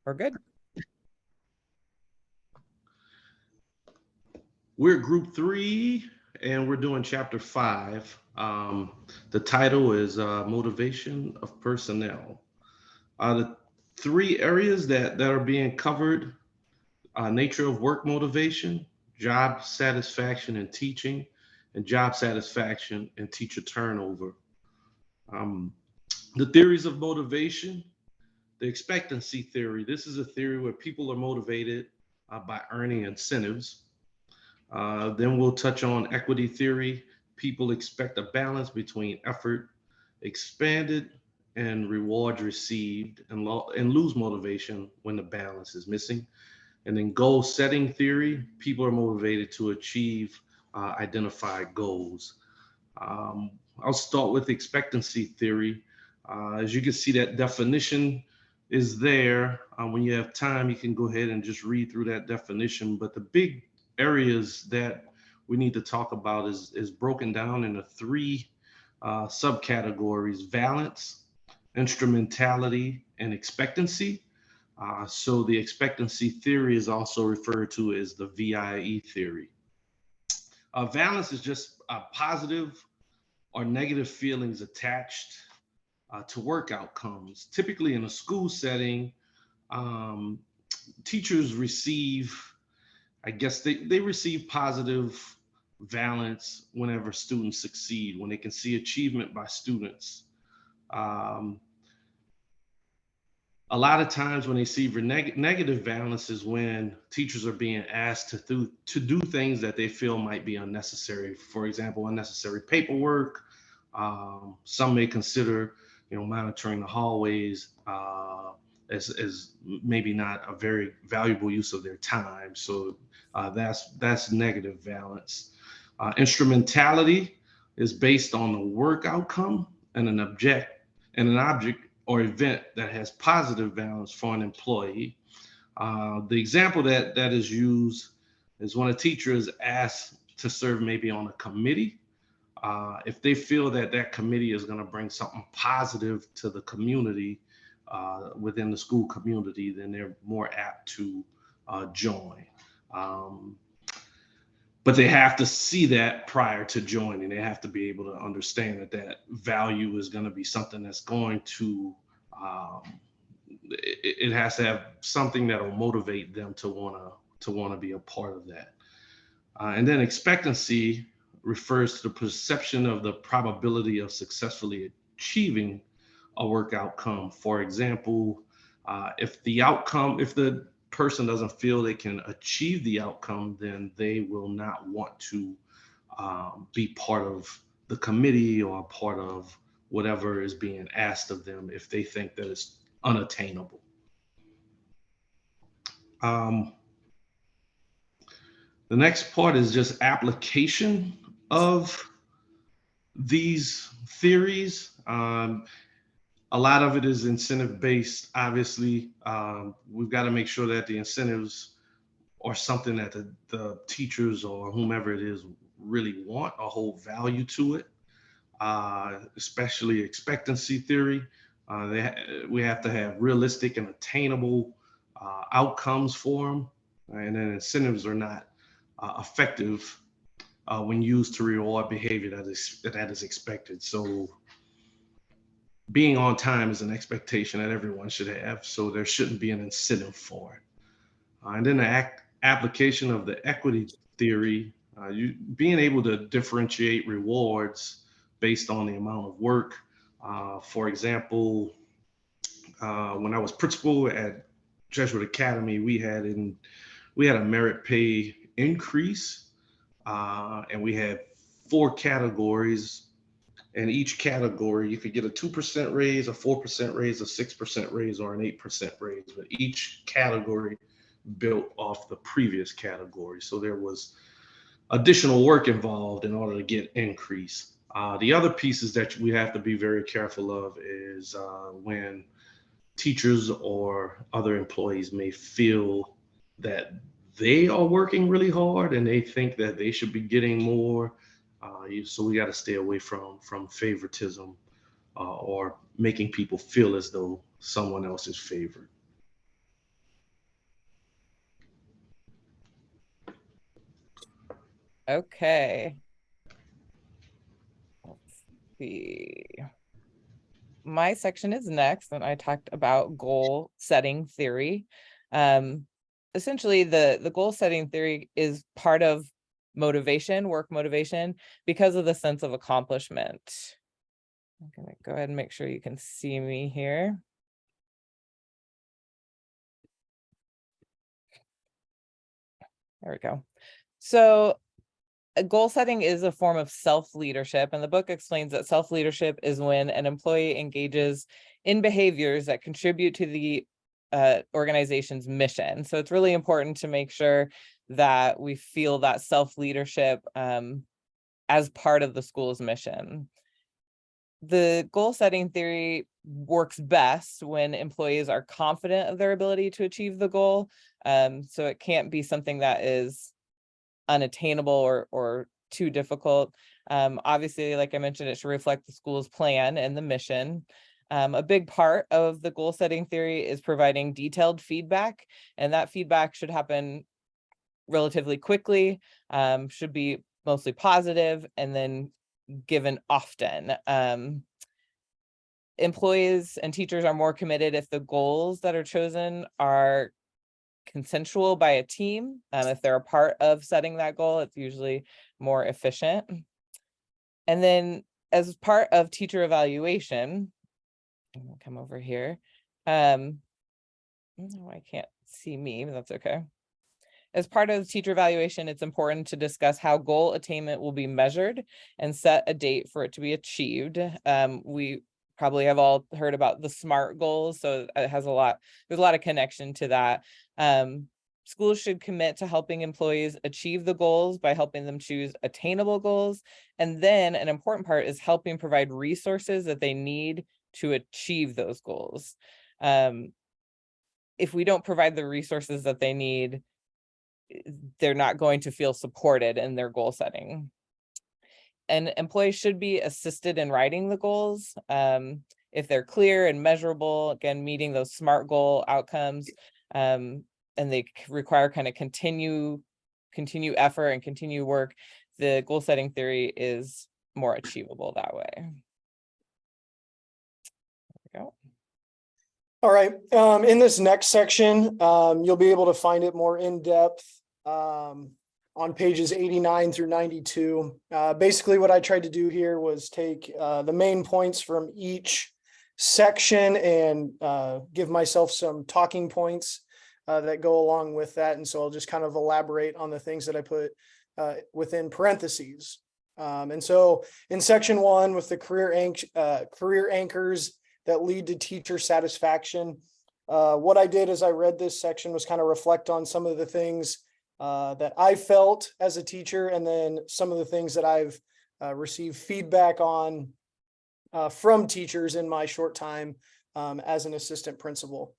We're good. We're group three, and we're doing chapter five. The title is Motivation of Personnel. The three areas that are being covered: nature of work motivation, job satisfaction and teaching, and job satisfaction and teacher turnover. Um, the theories of motivation: the expectancy theory. This is a theory where people are motivated by earning incentives. Then we'll touch on equity theory. People expect a balance between effort expanded and rewards received, and lose motivation when the balance is missing. And then goal setting theory: people are motivated to achieve identified goals. I'll start with expectancy theory. As you can see, that definition is there. When you have time, you can go ahead and just read through that definition. But the big areas that we need to talk about is broken down into three subcategories: valence, instrumentality, and expectancy. So the expectancy theory is also referred to as the VIE theory. Valence is just positive or negative feelings attached to work outcomes. Typically, in a school setting, um, teachers receive, I guess, they receive positive valence whenever students succeed, when they can see achievement by students. Um, a lot of times when they see negative balance is when teachers are being asked to do things that they feel might be unnecessary. For example, unnecessary paperwork. Some may consider, monitoring the hallways as maybe not a very valuable use of their time. So that's negative balance. Instrumentality is based on the work outcome and an object or event that has positive balance for an employee. The example that is used is when a teacher is asked to serve maybe on a committee. If they feel that that committee is going to bring something positive to the community, within the school community, then they're more apt to join. Um, but they have to see that prior to joining. They have to be able to understand that that value is going to be something that's going to um, it has to have something that will motivate them to want to be a part of that. And then expectancy refers to the perception of the probability of successfully achieving a work outcome. For example, if the person doesn't feel they can achieve the outcome, then they will not want to be part of the committee or part of whatever is being asked of them if they think that it's unattainable. Um, the next part is just application of these theories. A lot of it is incentive based. Obviously, we've got to make sure that the incentives are something that the teachers or whomever it is really want or hold value to it. Especially expectancy theory. We have to have realistic and attainable outcomes for them, and then incentives are not effective when used to reward behavior that is expected. So being on time is an expectation that everyone should have, so there shouldn't be an incentive for it. And then the application of the equity theory, you being able to differentiate rewards based on the amount of work. For example, when I was principal at Jesuit Academy, we had a merit pay increase, and we had four categories. And each category, you could get a 2% raise, a 4% raise, a 6% raise, or an 8% raise. But each category built off the previous category. So there was additional work involved in order to get increase. The other pieces that we have to be very careful of is when teachers or other employees may feel that they are working really hard and they think that they should be getting more. So we got to stay away from favoritism or making people feel as though someone else is favored. Okay. Let's see. My section is next, and I talked about goal setting theory. Essentially, the goal setting theory is part of motivation, work motivation, because of the sense of accomplishment. I'm gonna go ahead and make sure you can see me here. There we go. So goal setting is a form of self-leadership, and the book explains that self-leadership is when an employee engages in behaviors that contribute to the organization's mission. So it's really important to make sure that we feel that self-leadership as part of the school's mission. The goal setting theory works best when employees are confident of their ability to achieve the goal. So it can't be something that is unattainable or too difficult. Obviously, like I mentioned, it should reflect the school's plan and the mission. A big part of the goal setting theory is providing detailed feedback, and that feedback should happen relatively quickly, should be mostly positive, and then given often. Employees and teachers are more committed if the goals that are chosen are consensual by a team. If they're a part of setting that goal, it's usually more efficient. And then as part of teacher evaluation, I'm gonna come over here. No, I can't see me, but that's okay. As part of teacher evaluation, it's important to discuss how goal attainment will be measured and set a date for it to be achieved. We probably have all heard about the SMART goals, so it has there's a lot of connection to that. Schools should commit to helping employees achieve the goals by helping them choose attainable goals. And then an important part is helping provide resources that they need to achieve those goals. If we don't provide the resources that they need, they're not going to feel supported in their goal setting. And employees should be assisted in writing the goals. If they're clear and measurable, again, meeting those SMART goal outcomes, and they require kind of continue effort and continue work, the goal setting theory is more achievable that way. There we go. All right, in this next section, you'll be able to find it more in depth on pages 89 through 92. Basically what I tried to do here was take the main points from each section and give myself some talking points that go along with that. And so I'll just kind of elaborate on the things that I put within parentheses. And so in section 1, with the career anchors that lead to teacher satisfaction, what I did as I read this section was kind of reflect on some of the things that I felt as a teacher, and then some of the things that I've received feedback on from teachers in my short time as an assistant principal.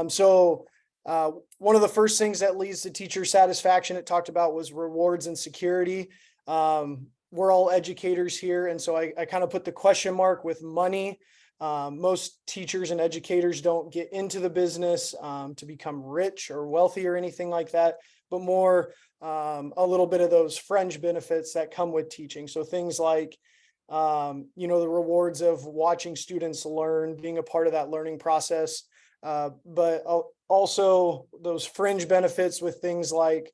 So one of the first things that leads to teacher satisfaction it talked about was rewards and security. We're all educators here, and so I kind of put the question mark with money. Most teachers and educators don't get into the business to become rich or wealthy or anything like that, but more a little bit of those fringe benefits that come with teaching. So things like, the rewards of watching students learn, being a part of that learning process, but also those fringe benefits with things like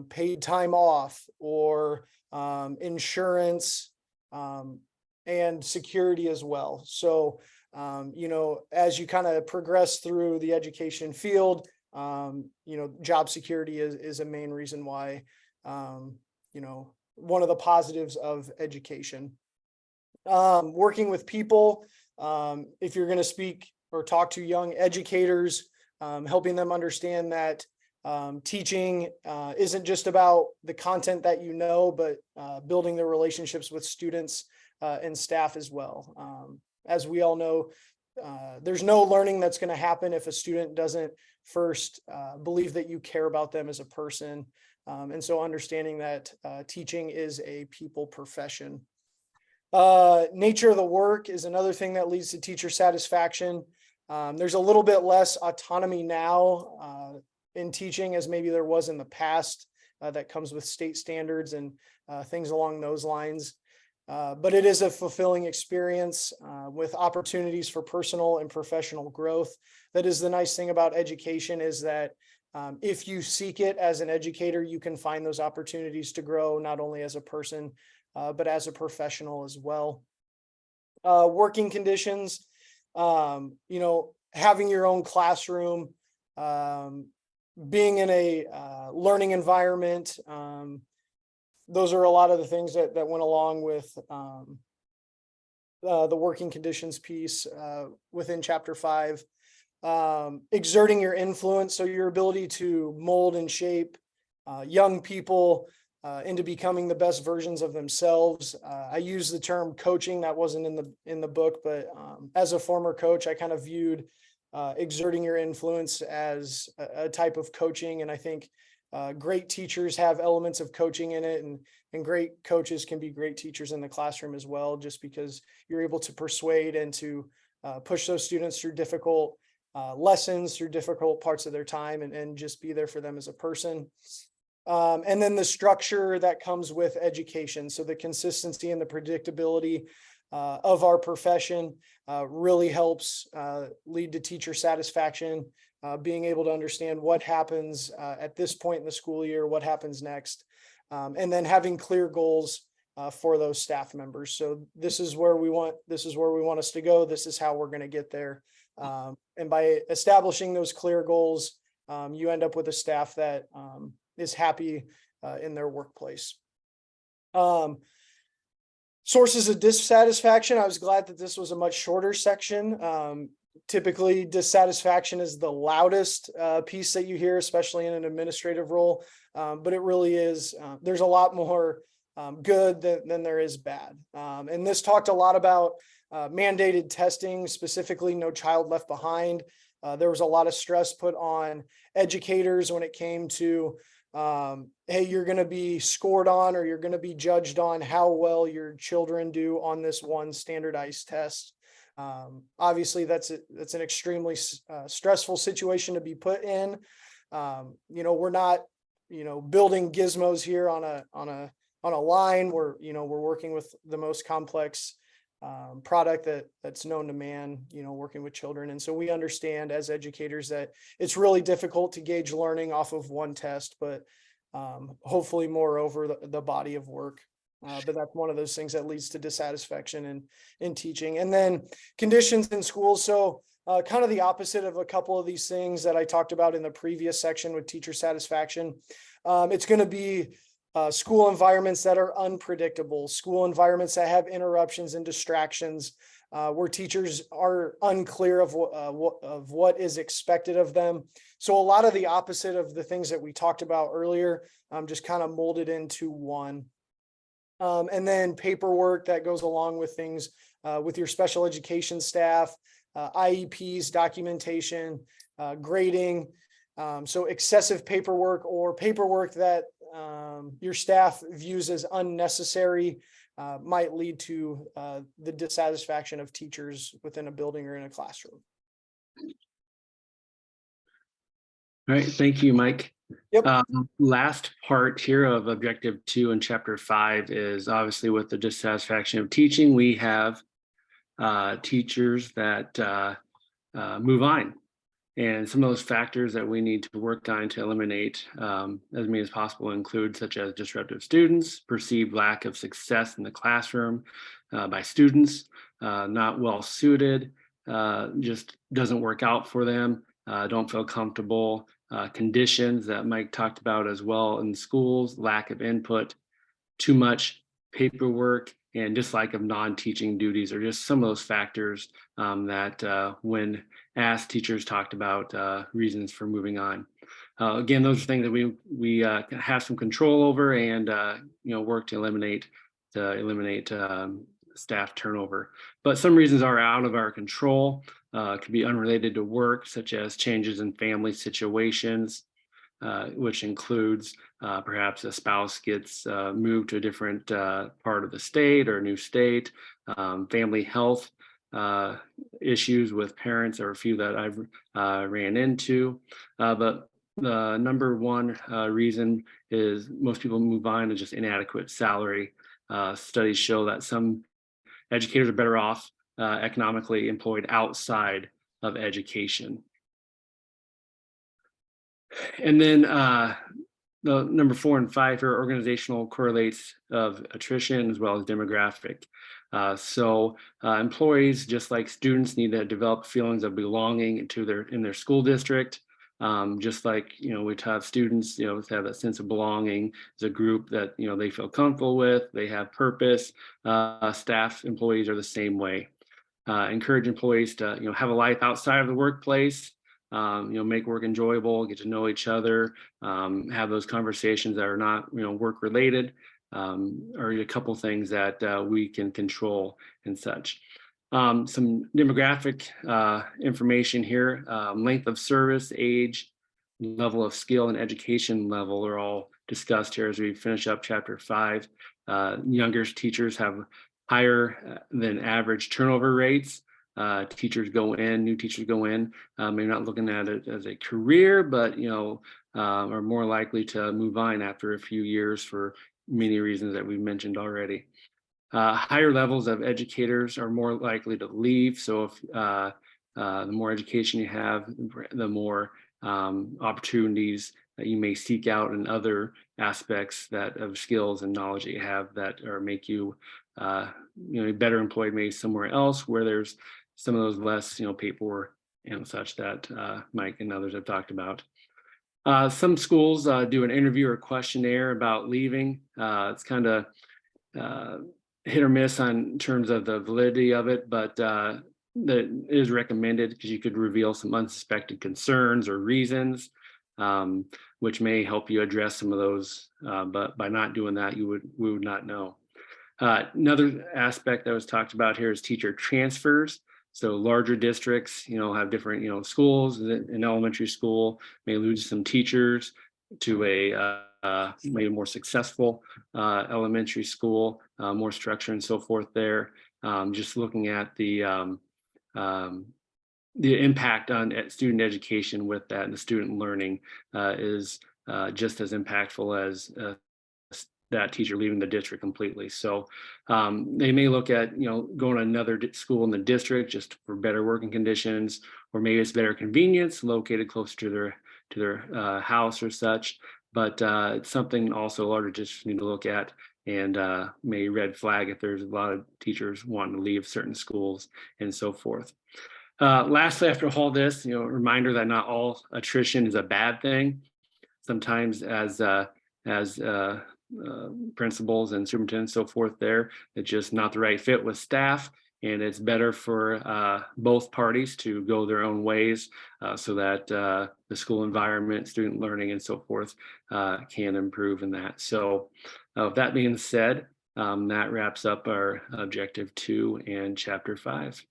paid time off or insurance, and security as well. So, as you kind of progress through the education field, job security is a main reason why, one of the positives of education. Working with people, if you're going to speak or talk to young educators, helping them understand that teaching isn't just about the content that but building the relationships with students and staff as well. As we all know, there's no learning that's going to happen if a student doesn't first believe that you care about them as a person. And so understanding that teaching is a people profession. Nature of the work is another thing that leads to teacher satisfaction. There's a little bit less autonomy now in teaching as maybe there was in the past. that comes with state standards and things along those lines. But it is a fulfilling experience with opportunities for personal and professional growth. That is the nice thing about education, is that if you seek it as an educator, you can find those opportunities to grow, not only as a person, but as a professional as well. Working conditions, having your own classroom, being in a learning environment. Those are a lot of the things that went along with the working conditions piece within chapter 5. Exerting your influence, so your ability to mold and shape young people into becoming the best versions of themselves. I use the term coaching, that wasn't in the book, but as a former coach, I kind of viewed exerting your influence as a type of coaching. And I think great teachers have elements of coaching in it, and great coaches can be great teachers in the classroom as well, just because you're able to persuade and to push those students through difficult lessons, through difficult parts of their time, and just be there for them as a person. And then the structure that comes with education. So the consistency and the predictability of our profession really helps lead to teacher satisfaction, being able to understand what happens at this point in the school year, what happens next, and then having clear goals for those staff members. So this is where we want us to go. This is how we're going to get there. And by establishing those clear goals, you end up with a staff that is happy in their workplace. Sources of dissatisfaction. I was glad that this was a much shorter section. Typically, dissatisfaction is the loudest piece that you hear, especially in an administrative role. But it really is, there's a lot more good than there is bad. And this talked a lot about mandated testing, specifically No Child Left Behind. There was a lot of stress put on educators when it came to, hey, you're going to be scored on, or you're going to be judged on how well your children do on this one standardized test. Obviously, that's an extremely stressful situation to be put in. We're not, building gizmos here on a line. We're working with the most complex product that's known to man, working with children. And so we understand as educators that it's really difficult to gauge learning off of one test, but hopefully more over the body of work. But that's one of those things that leads to dissatisfaction in teaching. And then conditions in schools. So kind of the opposite of a couple of these things that I talked about in the previous section with teacher satisfaction. It's going to be school environments that are unpredictable, school environments that have interruptions and distractions, where teachers are unclear of what is expected of them. So a lot of the opposite of the things that we talked about earlier, just kind of molded into one. And then paperwork that goes along with things with your special education staff, IEPs, documentation, grading. So excessive paperwork, or paperwork that your staff views as unnecessary, might lead to the dissatisfaction of teachers within a building or in a classroom. All right, thank you, Mike. Yep. Last part here of objective 2 in chapter 5 is obviously with the dissatisfaction of teaching. We have teachers that move on. And some of those factors that we need to work on to eliminate as many as possible include such as disruptive students, perceived lack of success in the classroom by students, not well suited, just doesn't work out for them, don't feel comfortable, conditions that Mike talked about as well in schools, lack of input, too much paperwork, and dislike of non-teaching duties are just some of those factors that when asked, teachers talked about reasons for moving on. Again, those are things that we have some control over and work to eliminate staff turnover. But some reasons are out of our control, could be unrelated to work, such as changes in family situations, which includes perhaps a spouse gets moved to a different part of the state or a new state, family health issues with parents are a few that I've ran into, but the number one reason is most people move on to just inadequate salary. Studies show that some educators are better off economically employed outside of education. And then the number 4 and 5 here, organizational correlates of attrition as well as demographic. So employees, just like students, need to develop feelings of belonging in their school district. Just like, we have students, have that sense of belonging as a group that, they feel comfortable with, they have purpose. Staff employees are the same way. Encourage employees to, have a life outside of the workplace. Make work enjoyable, get to know each other, have those conversations that are not, work related, are a couple things that we can control and such. Some demographic information here, length of service, age, level of skill, and education level are all discussed here as we finish up chapter 5. Younger teachers have higher than average turnover rates. New teachers go in, maybe not looking at it as a career, but are more likely to move on after a few years for many reasons that we've mentioned already. Higher levels of educators are more likely to leave. So if the more education you have, the more opportunities that you may seek out in other aspects of skills and knowledge that you have that make you better employed maybe somewhere else where there's some of those less paperwork and such that Mike and others have talked about. Some schools do an interview or questionnaire about leaving. It's kind of hit or miss in terms of the validity of it, but that is recommended because you could reveal some unsuspected concerns or reasons, which may help you address some of those. But by not doing that, we would not know. Another aspect that was talked about here is teacher transfers. So larger districts, have different, schools. An elementary school may lose some teachers to a maybe more successful elementary school, more structure and so forth there. Just looking at the impact on student education with that and the student learning is just as impactful as that teacher leaving the district completely. So they may look at, going to another school in the district just for better working conditions, or maybe it's better convenience located closer to their house or such. But it's something also larger districts need to look at and may red flag if there's a lot of teachers wanting to leave certain schools and so forth. Lastly, after all this, a reminder that not all attrition is a bad thing. Sometimes as principals and superintendents, so forth there, it's just not the right fit with staff, and it's better for both parties to go their own ways so that the school environment, student learning, and so forth can improve in that. So with that being said, that wraps up our objective 2 and chapter 5.